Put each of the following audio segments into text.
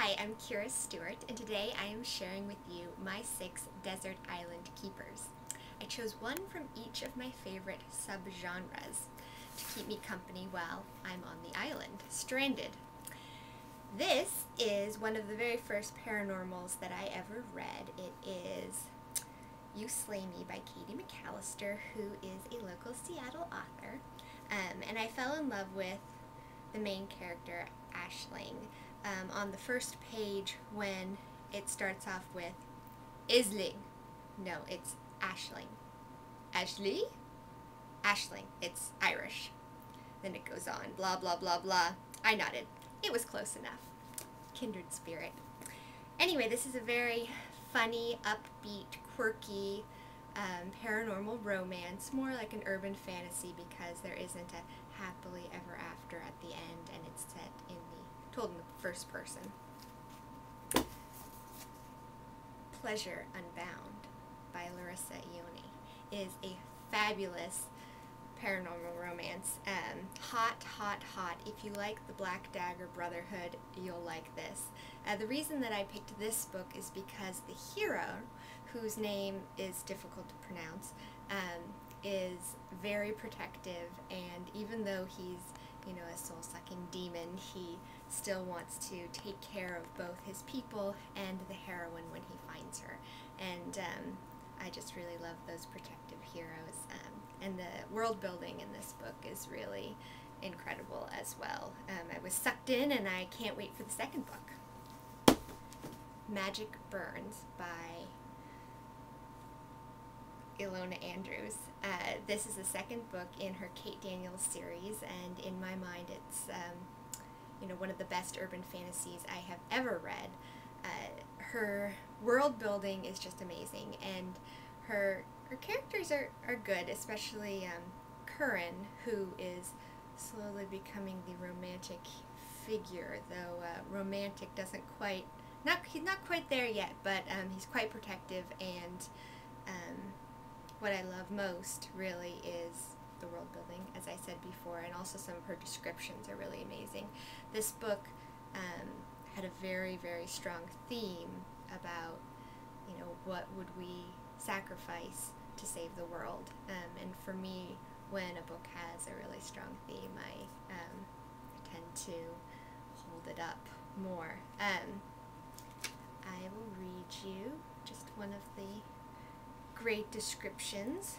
Hi, I'm Kira Stewart, and today I am sharing with you my 6 desert island keepers. I chose one from each of my favorite subgenres to keep me company while I'm on the island, stranded. This is one of the very first paranormals that I ever read. It is You Slay Me by Katie McAllister, who is a local Seattle author. And I fell in love with the main character, Aisling. On the first page when it starts off with Isling. No, it's Aisling. Ashley? Aisling. It's Irish. Then it goes on, blah, blah, blah, blah. I nodded. It was close enough. Kindred spirit. Anyway, this is a very funny, upbeat, quirky, paranormal romance, more like an urban fantasy because there isn't a happily ever after at the end, and it's set in told in the first person. Pleasure Unbound by Larissa Ione is a fabulous paranormal romance. Hot, hot, hot. If you like the Black Dagger Brotherhood, you'll like this. The reason that I picked this book is because the hero, whose name is difficult to pronounce, is very protective, and even though he's, a soul-sucking demon, he still wants to take care of both his people and the heroine when he finds her. And I just really love those protective heroes. And the world building in this book is really incredible as well. I was sucked in, and I can't wait for the second book. Magic Burns by Ilona Andrews. This is the second book in her Kate Daniels series, and in my mind it's one of the best urban fantasies I have ever read. Her world building is just amazing, and her characters are good, especially Curran, who is slowly becoming the romantic figure, though romantic doesn't quite, he's not quite there yet, but he's quite protective, and what I love most really is the world building, as I said before, and also some of her descriptions are really amazing. This book had a very, very strong theme about, what would we sacrifice to save the world, and for me, when a book has a really strong theme, I tend to hold it up more. I will read you just one of the great descriptions.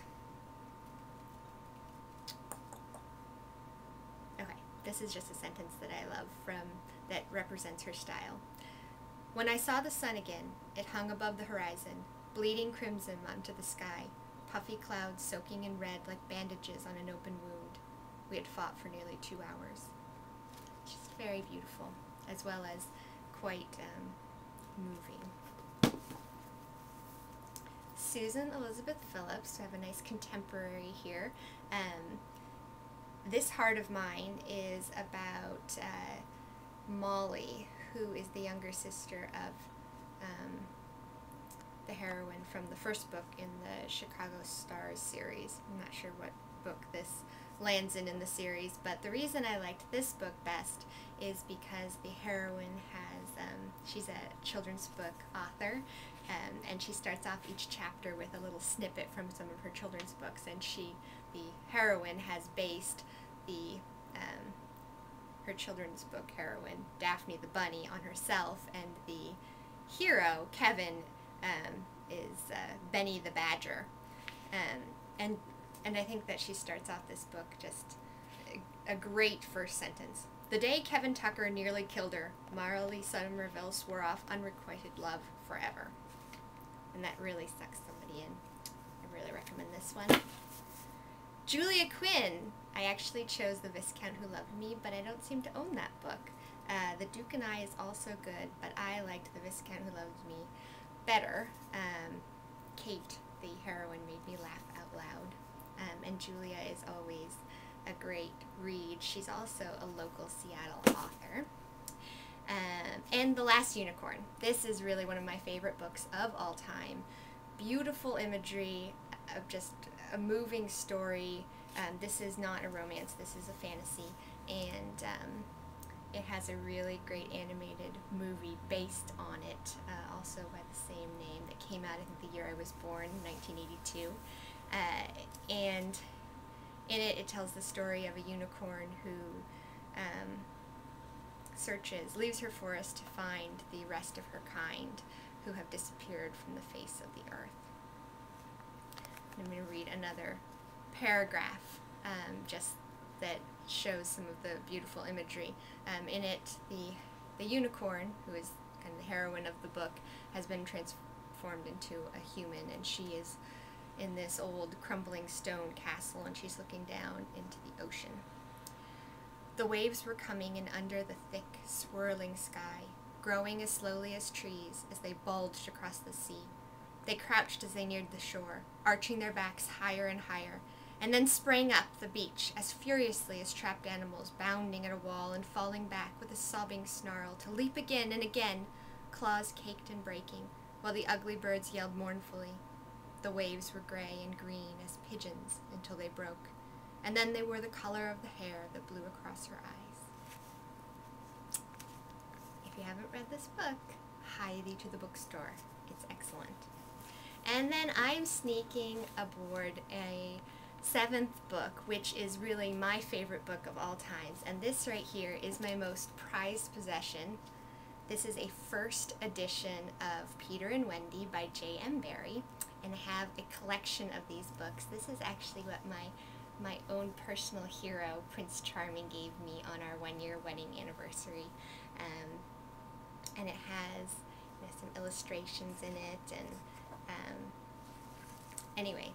Okay, this is just a sentence that I love that represents her style. When I saw the sun again, it hung above the horizon, bleeding crimson onto the sky, puffy clouds soaking in red like bandages on an open wound. We had fought for nearly 2 hours. Just very beautiful, as well as quite moving. Susan Elizabeth Phillips, we have a nice contemporary here. This Heart of Mine is about Molly, who is the younger sister of the heroine from the first book in the Chicago Stars series. I'm not sure what book this lands in the series, but the reason I liked this book best is because the heroine has, she's a children's book author, and she starts off each chapter with a little snippet from some of her children's books, and the heroine has based her children's book heroine, Daphne the Bunny, on herself, and the hero, Kevin, is Benny the Badger. And I think that she starts off this book just a great first sentence. The day Kevin Tucker nearly killed her, Marley Somerville swore off unrequited love forever. And that really sucks somebody in. I really recommend this one. Julia Quinn. I actually chose The Viscount Who Loved Me, but I don't seem to own that book. The Duke and I is also good, but I liked The Viscount Who Loved Me better. Kate, the heroine, made me laugh out loud. And Julia is always a great read. She's also a local Seattle author. And The Last Unicorn. This is really one of my favorite books of all time. Beautiful imagery, of just a moving story. This is not a romance, this is a fantasy, and it has a really great animated movie based came out, I think, the year I was born, 1982. And in it, it tells the story of a unicorn who leaves her forest to find the rest of her kind who have disappeared from the face of the earth. I'm going to read another paragraph just that shows some of the beautiful imagery. In it, the unicorn, who is kind of the heroine of the book, has been transformed into a human, and she is in this old crumbling stone castle, and she's looking down into the ocean. The waves were coming in under the thick, swirling sky, growing as slowly as trees as they bulged across the sea. They crouched as they neared the shore, arching their backs higher and higher, and then sprang up the beach as furiously as trapped animals, bounding at a wall and falling back with a sobbing snarl, to leap again and again, claws caked and breaking, while the ugly birds yelled mournfully. The waves were gray and green as pigeons until they broke, and then they were the color of the hair that blew across her eyes. If you haven't read this book, hie thee to the bookstore. It's excellent. And then I'm sneaking aboard a 7th book, which is really my favorite book of all times. And this right here is my most prized possession. This is a first edition of Peter and Wendy by J.M. Barrie, and I have a collection of these books. This is actually what my own personal hero, Prince Charming, gave me on our 1-year wedding anniversary. And it has some illustrations in it, and anyway,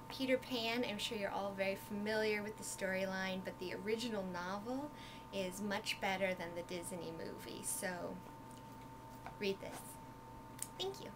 Peter Pan, I'm sure you're all very familiar with the storyline, but the original novel is much better than the Disney movie, so read this. Thank you.